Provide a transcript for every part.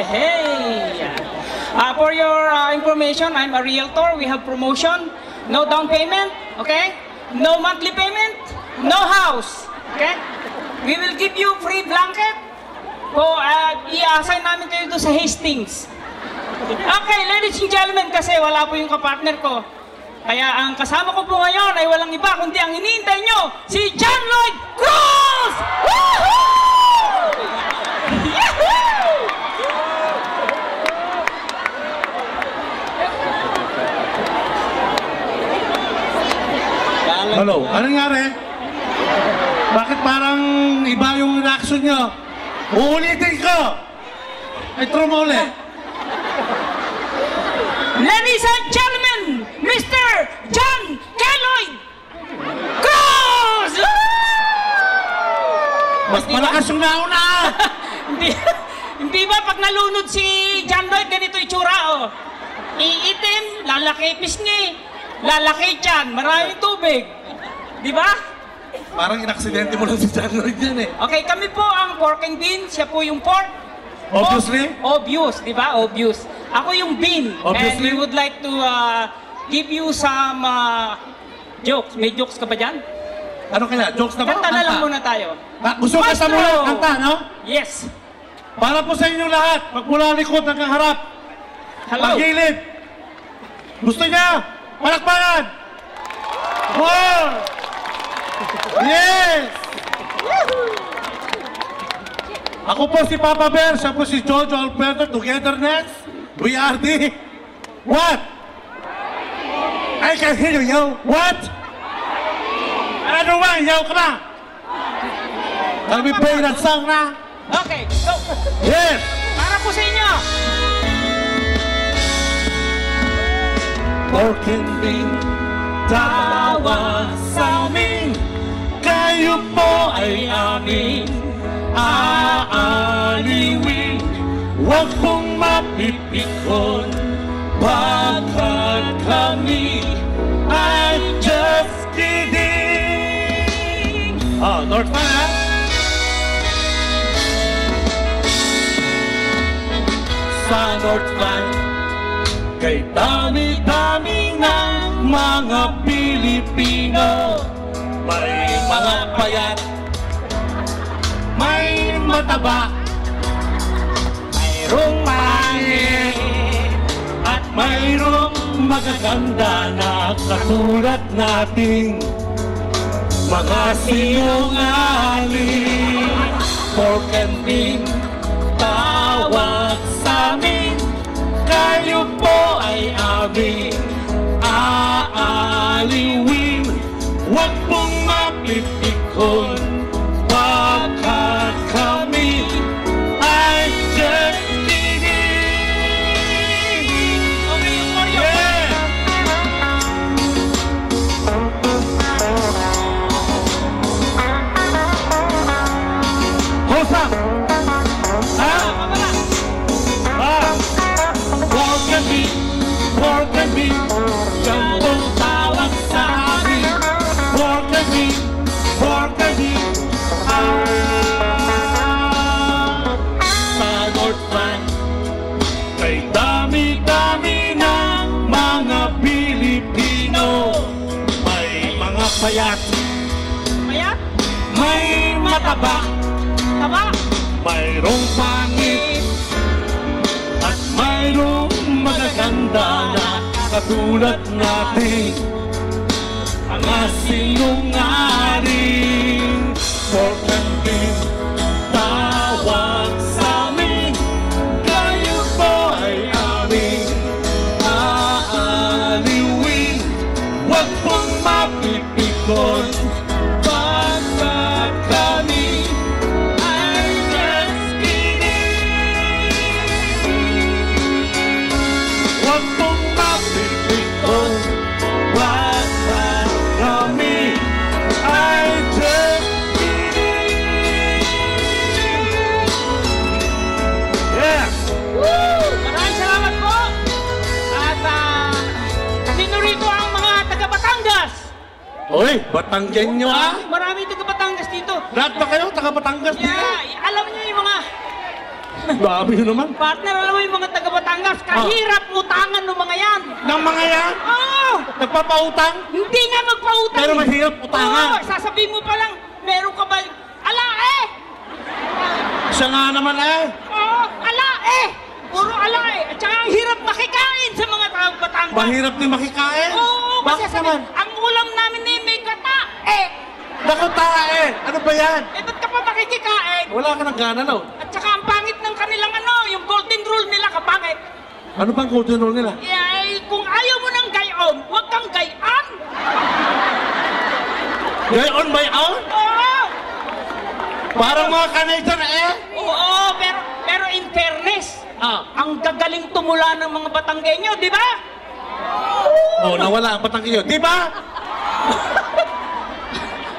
Hey! For your information, I'm a realtor. We have promotion. No down payment, okay? No monthly payment. No house, okay? We will give you free blanket. I-assign namin kayo doon sa Hastings. Okay, ladies and gentlemen, kasi wala po yung kapartner ko. Kaya ang kasama ko po ngayon ay walang iba kundi ang hinihintay nyo, si John Lloyd Cruz! Woohoo! Yahoo! Hello, ano nangyari? Bakit parang iba yung reaction nyo? Uulitin ko! Ay, true mo ulit. Ladies and gentlemen, Mr. John Lloyd Cruz! Mas malakas yung nauna! Hindi ba pag nalunod si John Lloyd, ganito itsura, oh. Iitim, lalaki pisngi, lalaki tiyan, maraming tubig. Di ba? Parang inaksidente mo lang si John Lloyd yan eh. Okay, kami po ang pork and bean, siya po yung pork. Obviously? Obvious, di ba? Obvious. Ako yung bean. Obviously? And we would like to give you some jokes. May jokes ka ba dyan? Ano kaya? Jokes na ba? Kanta na lang muna tayo. Gusto ka sa muna kanta, no? Yes. Para po sa inyong lahat, magmula likod hanggang harap. Hello. Pagilid. Gusto niya? Palakpakan! More! Yes! Ako po si Papa Bear, siya po si Jojo Alberto, togetherness, we are the... What? I can hear you, yo. What? Ano ba? Yaw ka na? Can we play that song na? Okay, go. Yes! Para po sa inyo. Pork and bean, tawa sa amin, kayo po ay aming aaliwin. Huwag pong mapipikon, bakit kami ay just kidding. Northman ha? Sa Northman, kay dami-dami ng mga Pilipino, may mga payat, may mataba, mayroong mangit, at mayroong magaganda na katulad nating mga sinungaling. Pork and bean, tawag sa amin, kayo po ay aming aaliwin. Huwag pong mapipikon, bakit kami ay just kidding. Okay, yung choreo. Yeah! Hosang! Ha? Pork and bean, yan pong tawag sa amin. Pork and bean, sa Northman, kay dami-dami ng mga Pilipino, may mga payat, Mayat? may mataba, Taba? mayroong pangit, at mayroong magaganda na katulad natin, mga sinungaling. Pork and bean, tawag sa amin, kayo po ay aming aaliwin. Huwag pong mapipikon, bakit kami ay just kidding. Huwag pong mapipikon, bakit kami ay just kidding. Yeah! Woo! Maraming salamat po. At sino rito ang mga taga-Batangas? Uy, Batanggenyo ah! Maraming taga-Batangas dito. Lahat ba kayo taga Batangas dito? Yeah, alam niyo yung mga... Grabe yun naman. Partner, alam mo yung mga taga Batangas, kahirap utangan ng mga yan. Ng mga yan, Oo! nagpapautang, Hindi nga magpautang. pero mahirap utangan. Oo, sasabihin mo pa lang, meron ka ba? Ala eh! Siya nga naman eh. Oo, ala eh! Puro ala eh. At saka ang hirap makikain sa mga taga Batangas. Mahirap din makikain. Oo, kasi Bakit naman? ang ulam namin eh, may gata eh. Naku, tae! Ano ba yan? Eh, ba't ka pa makikikain? Wala ka ng gana, no? At saka ang pangit ng kanilang yung golden rule nila kapangit. Ano bang golden rule nila? Eh, kung ayaw mo ng gayon, huwag kang gayan. Gayon by own? Oo! Parang mga Canadian eh. Oo, pero in fairness, ang gagaling tumula ng mga Batanggenyo, di ba? Oh, nawala ang Batanggenyo. Di ba?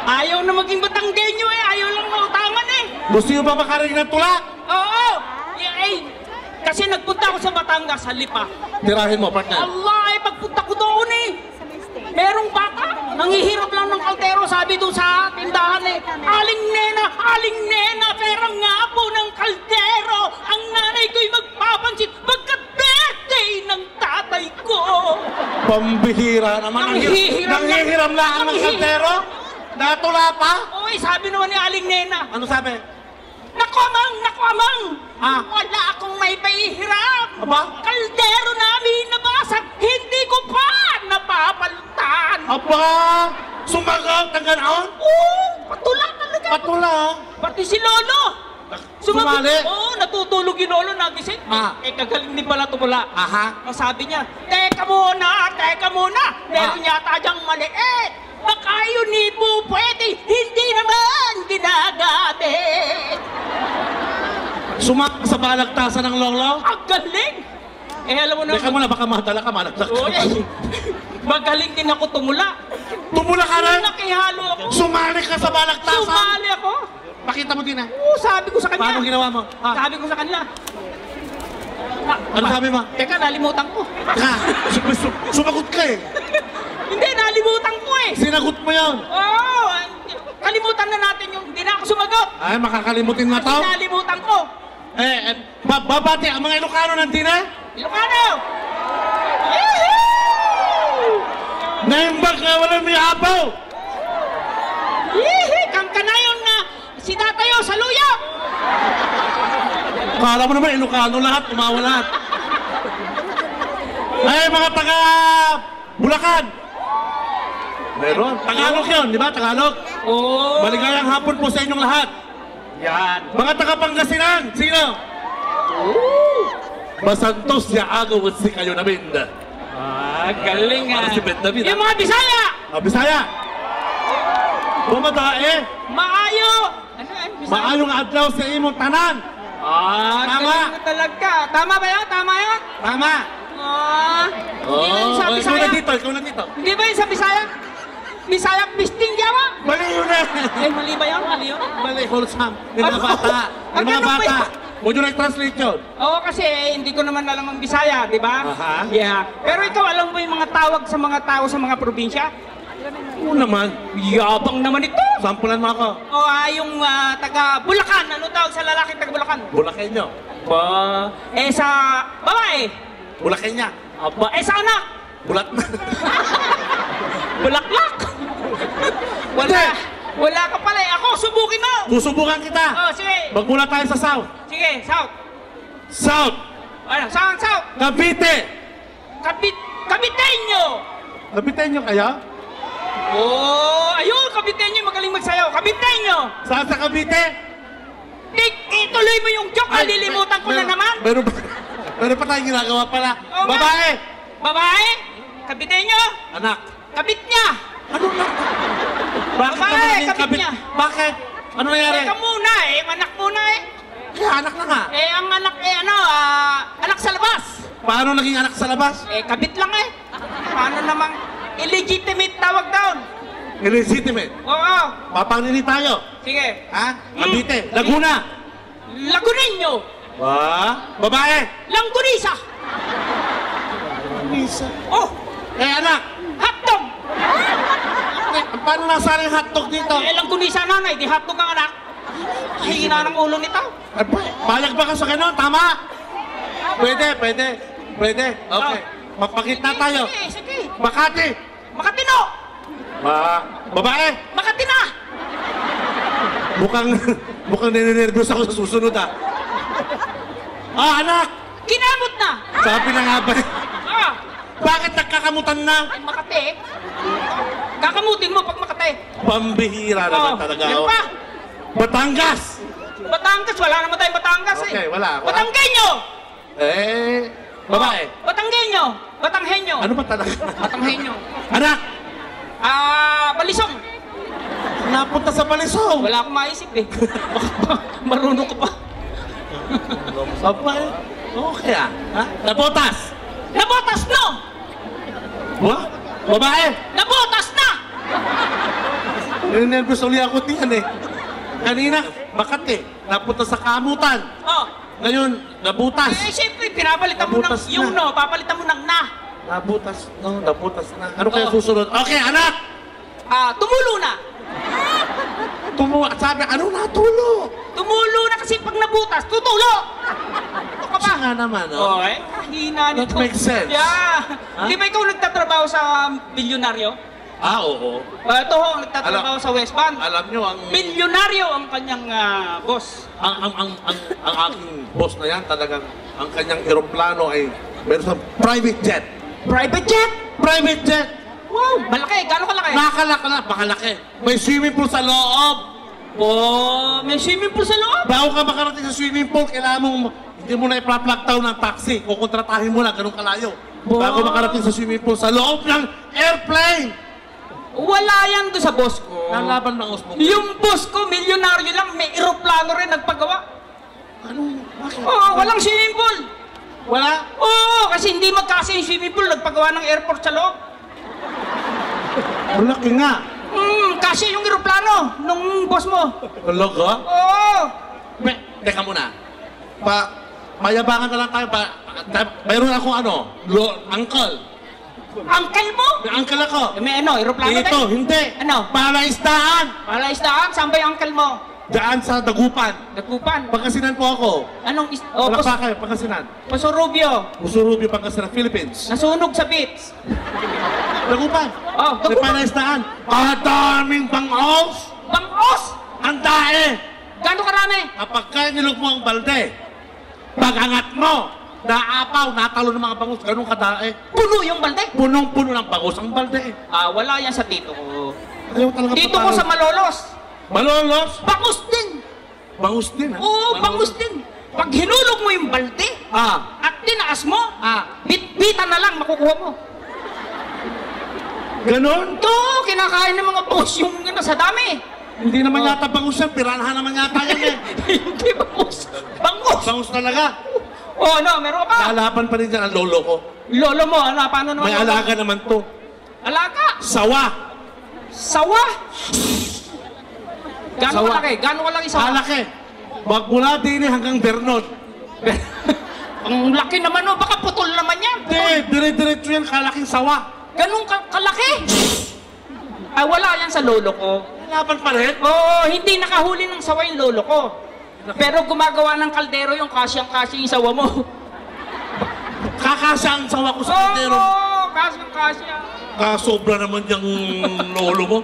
Ayaw na maging Batanggenyo eh, ayaw lang mautangan eh. Gusto nyo ba makarinig ng tula? Oo! Kasi nagpunta ako sa Batangas, sa Lipa. Tirahin mo, partner. Allah, pagpunta ko doon eh. Merong bata, nangihirap lang ng kaldero, sabi doon sa tindahan eh. Aling nena, pera nga po ng kaldero. Ang nanay ko'y magpapansin, pagkat birthday ng tatay ko. Pambihira naman. Nanghihiram na ang ng kaldero? Natula pa? Oy, sabi naman ni Aling Nena. Ano sabi? Naku, amang! Wala akong may pahihiram. Aba? Kaldero namin nabasag, hindi ko pa napapalitan. Aba! Sumagot ng ganoon? Oo, patula talaga. Patula. Pati si Lolo. Sumali? Oo, natutulog yung Lolo, nagising. Eh, kagaling din pala tumula. Aha. O, sabi niya, teka muna. Meron yata diyang maliit. Baka yun ni po pwede, hindi naman ginagamit. Sumaka sa balagtasan ng lolo? Ang galing! Eh, alam mo na... Teka muna, baka matala ka, malaglag ka. Oy, magaling din ako tumula. Tumula ka rin? Nakihalo ako. Sumali ka sa balagtasan? Sumali ako. Pakita mo din Oo, sabi ko sa kanya. Paano ginawa mo? Sabi ko sa kanila. Ano sabi mo? Teka, nalimutan ko. Sumagot ka eh. Hindi, nalimutan ko eh. Sinagot mo yun. Oo, kalimutan na natin yung hindi na ako sumagot. Ay, makakalimutin na to. Kasi nalimutan ko. Babati ang mga Ilocano nandiyan eh. Ilocano! Naimbag na walang may apaw. Kang kanayon na si Datayo sa luya. Kala mo naman Ilocano lahat, umawa lahat. Ay, mga taga Bulacan. Meron. Tagalog yun, di ba? Tagalog. Oo. Maligayang hapon po sa inyong lahat. Yan. Mga taga Pangasinan, sino? Basantos ya agaw at si kayo namin. Galing Para si Ben David. Yung mga Bisaya! Bisaya. Bumadae. Maayo! Ano? Bisaya? Maayong adlaw sa imong tanan. Tama. Galing mo talaga. Tama ba yan? Tama yan? Tama. Hindi ba yun sa ikaw Bisaya? na dito, ikaw na dito. Hindi ba yun sa Bisaya? Bisaya Pisting Jawa? Mali yun eh. Eh, mali ba yun? Mali yun? Mali, wholesome. Yung mga bata. Yung mga Ano ba bata. yun? Huwag nyo na-translate yun. Oo, kasi hindi ko naman alam ang Bisaya, di ba? Aha. Yeah. Pero ikaw, alam mo yung mga tawag sa mga tao sa mga probinsya? Oo naman. Yabang naman ito! Sampulan mo ako. O, yung taga Bulacan. Ano tawag sa lalaking taga Bulacan? Bulakin nyo. Sa babae. Bulakin niya. Sa anak. Bulat na. Bulaklak. Wala ka pala eh. Ako, subukin mo. Susubukan kita. Sige. Magmula tayo sa South. Sige, South. South. Ano, saan South? Cavite. Kabiteño. Caviteño kaya? Ayun, Kabiteño. Magaling magsayaw. Kabiteño. Saan sa Cavite? Ituloy mo yung joke. Nalilimutan ko na naman. Meron pa tayong ginagawa pala. Oo nga. Babae. Babae? Kabiteño? Anak. Kabit niya. Ano na? Bakit Babae, ka naging kabit kabit? niya. Bakit? Ano nangyari? Teka muna eh. Anak muna eh. Kaya anak na nga. Ang anak anak sa labas. Paano naging anak sa labas? Kabit lang eh. Paano namang illegitimate tawag down? Illegitimate. Oo. Papanini tayo. Sige. Ha? Cavite. Laguna. Laguneño. Babae. Langgunisa. Misa. Oh, Anak. hotdog. Paano nasali yung hotdog dito? Langgunisa nanay, di hotdog ang anak. Hina ng ulo nito. Ay, Bayag ba ka sa gano'n? Tama? Pwede. Okay. Magpakita tayo. Sige, sige. Makati. Makatino! Babae. Makatina! Mukhang nininervyos ako sa susunod anak! Kinamot na! Sabi na nga ba? Ah! Bakit nagkakamutan na? Ay, Makati. Kakamutin mo pag Makati. Pambihira naman talaga. Yan pa. Batangas! Batangas, wala naman tayong Batangas Okay, eh. wala. Batanggenyo! Babae. Batanggenyo! Batanghenyo! Ano ba talaga? Batanghenyo. Anak! Balisong! Napunta sa Balisong! Wala akong maisip eh. Marunong ka pa. Babae? Okay ha? Nabotas! Nabotas no! What? Babae! Nabotas na! Nininervyos uli ako diyan eh. Kanina, Makati. Napunta sa kamutan. Oh. Ngayon, nabutas. Siyempre, pinapalitan mo ng Nabutas na. yung no, papalitan mo ng na. Nabutas na. Ano kaya susunod? Okay, anak! Tumulo na. Sabi, ano natulo? Tumulo na kasi pag nabutas, tutulo! Ito ka ba? Siya nga naman, oh. Okay. Hina nito. That makes sense. Yeah. Huh? Di ba ikaw nagtatrabaho sa bilyonaryo? Oo. Ito ho, nagtatrabaho sa West Band. Alam nyo, ang Bilyonaryo ang kanyang boss. ang aking boss na yan, talagang ang kanyang eroplano ay meron sa private jet. Private jet? Private jet! Wow, malaki. Gano'ng kalaki? Makalaki. May swimming pool sa loob. May swimming pool sa loob. Bago ka makarating sa swimming pool, kailangan mong hindi mo na i-plug down ng taxi. Kukontratahin mo lang, ganun kalayo. Bago makarating sa swimming pool, sa loob ng airplane! Wala yan doon sa boss ko. Lalaban ng osmo. Yung boss ko, milyonaryo lang, may eroplano rin nagpagawa. Ano? Bakit? Oo, walang swimming pool. Wala? Oo, kasi hindi magkasa yung swimming pool, nagpagawa ng airport sa loob. Malaki nga. Kasi yung eroplano nung boss mo. Talaga? Oo. Teka muna. Mayabangan na lang tayo. Mayroon akong uncle. Uncle mo? May uncle ako. May eroplano Dito, tayo? hindi. Ano? Palaisdaan. Palaisdaan, saan ba yung uncle mo? Daan sa Dagupan. Dagupan. Pangasinan po ako. Anong Palakpakan, Pangasinan. Pasurubio. Usurubio, Pangasinan, Philippines. Nasunog sa beach. Dagupan. Oh, May Dagupan. palaisdaan. Kadaming bangos. Bangos! Ang dae. Gano'ng karami? Kapag kaya nilog mo ang balde, pag-angat mo, naapaw, natalo ng mga bangus, ganun kadae. Puno yung balde. Punong-puno ng bangus ang balde. Wala yan sa tito ko. Ayaw talaga Tito ko sa Malolos. Malolos? Bangus din. Bangus din, ha? Oo, bangus din. Pag hinulog mo yung balde, at tinaas mo, bit-bitan na lang makukuha mo. Ganon? Ito, kinakain ng mga boss yung sa dami. Hindi naman yata bangus yan, piranha naman yata yan eh. Hindi bangus. Bangus. Bangus talaga. Meron ka. Lalaban pa rin dyan ang lolo ko. Lolo mo, paano naman? May alaga naman to. Alaga? Sawa. Sawa? Gano'ng Sawa. kalaki? Gano'ng kalaki sawa? Malaki. Magmula din hanggang Bernod. Ang laki naman, baka putol naman yan. Hindi, dire-diretso yan, kalaking sawa. Ganun kalaki? Wala yan sa lolo ko. Laban pa rin. Oo, hindi nakahuli ng sawa yung lolo ko. Pero gumagawa ng kaldero yung kasyang-kasya yung sawa mo. Kakasya ang sawa ko sa kaldero. Oo, kasyang-kasya. Sobra naman yung lolo mo.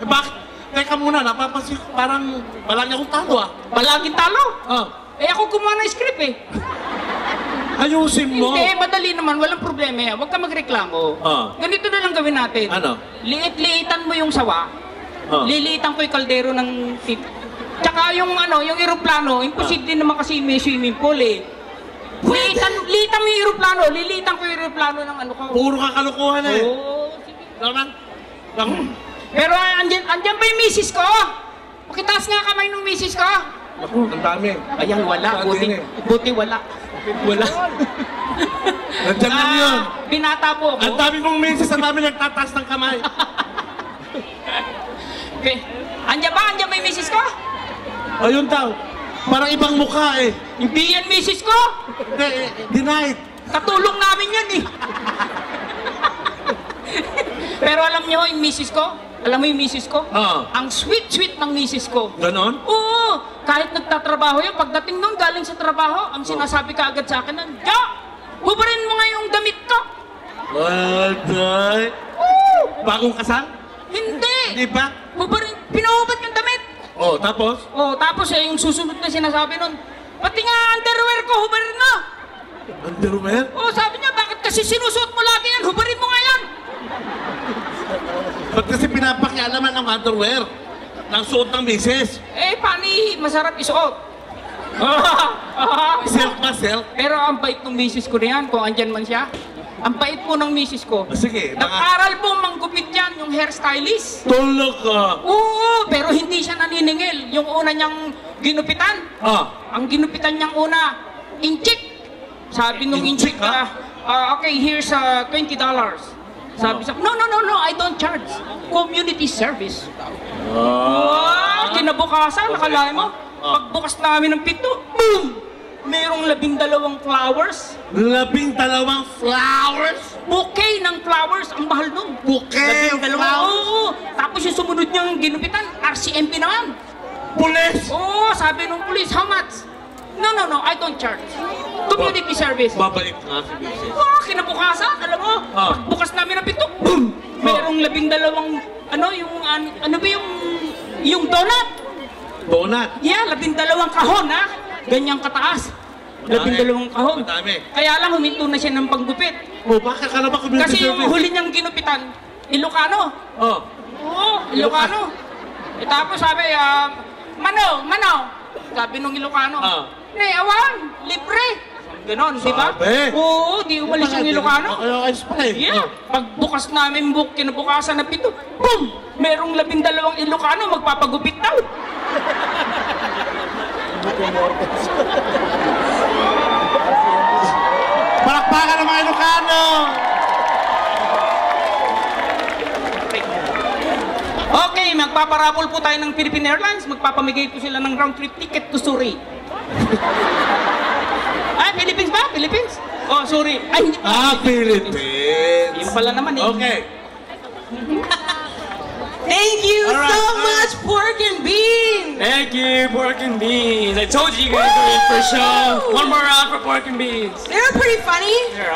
Bakit? Teka muna, napapansin ko parang palagi akong talo Palaging talo? Ah. Ako gumawa ng script eh. Ayusin mo. Hindi, madali naman, walang problema. Huwag ka magreklamo. Ganito na lang gawin natin. Ano? Liit-liitan mo yung sawa. Liliitan ko yung kaldero ng tip. Tsaka yung yung eroplano, imposible naman kasi may swimming pool eh. Liitan mo yung eroplano, liliitan ko yung eroplano ng ko. Puro kakalukuhan eh. Oo, sige. Naman. Pero andyan pa yung misis ko. Pakitaas nga kamay ng misis ko. Naku, ang dami. Ayan, wala. Saan din eh? Buti wala. Wala. Nandiyan lang yun. Binata po ako. Ang dami mong misis, ang dami nagtataas ng kamay. Okay. Andyan ba? Andyan ba yung misis ko? Ayun daw. Parang ibang mukha eh. Hindi yan misis ko. Denied. Katulong namin yan eh. Pero alam niyo yung misis ko? Alam mo yung misis ko? Oo. Ang sweet-sweet ng misis ko. Ganon? Oo. kahit nagtatrabaho yun, pagdating nun galing sa trabaho, ang sinasabi ka agad sa akin nun, Jo, hubarin mo nga yung damit ko. Alright. Bagong kasal? Hindi. Hindi ba? Hubarin, pinuhubad yung damit. Oh, tapos? Oh, tapos yung susunod na sinasabi nun, pati nga underwear ko, hubarin mo. Underwear? Oh, sabi niya, bakit kasi sinusuot mo lagi yan? Hubarin mo nga yan. Ba't kasi pinapakialaman ng underwear? Ng suot ng misis? Eh, pani, masarap isuot. Silk ba, silk? Pero ang bait ng misis ko na yan, kung andyan man siya. Ang bait po ng misis ko. Sige, Nag-aral po manggupit yan, yung hairstylist. tulog ka. Oo, pero hindi siya naniningil. Yung una niyang ginupitan, ang ginupitan niyang una, inchik. Sabi nung Inchik, inchik na, okay, here's $20. Sabi sa, no, I don't charge. Community service. Wow, kinabukasan, nakalain mo. Pagbukas namin ng pinto, boom! Merong 12 flowers. 12 flowers? Bouquet ng flowers, ang mahal nun. Bouquet of 12, flowers? oo. Tapos yung sumunod niyang ginupitan, RCMP naman. Pulis? Oo, sabi nung police, how much? No, I don't charge. Community service. Babalik nga si misis. Wow, kinabukasan, alam mo, pagbukas namin ng pinto, boom! Merong 12, ano ba yung donut? Donut? Yeah, 12 kahon, ha? Ganyang kataas. 12 kahon. Madami. Kaya lang huminto na siya ng panggupit. Oh, bakit ka na ba community Kasi yung service? huli niyang ginupitan, Ilocano. Oh. Oo, Ilocano. E tapos sabi, Mano. Sabi nung Ilocano, awan, libre. Ganon, di ba? Sabi. Oo, di umalis yung Ilocano. Okay, pala eh. Yeah, pagbukas namin kinabukasan na pito, boom! Merong 12 Ilocano magpapagupit daw. Palakpakan ng mga Ilocano! Okay, magpaparapol po tayo ng Philippine Airlines. Magpapamigay po sila ng round trip ticket to Suri. Ay, Philippines ba? Philippines? Oh, sorry. Ay, hindi pa. Philippines! Yun pala naman eh. Okay. Thank you All right, so all right. much, Pork and Beans! Thank you, Pork and Beans. I told you guys were in for a show. One more round for Pork and Beans. They were pretty funny. They're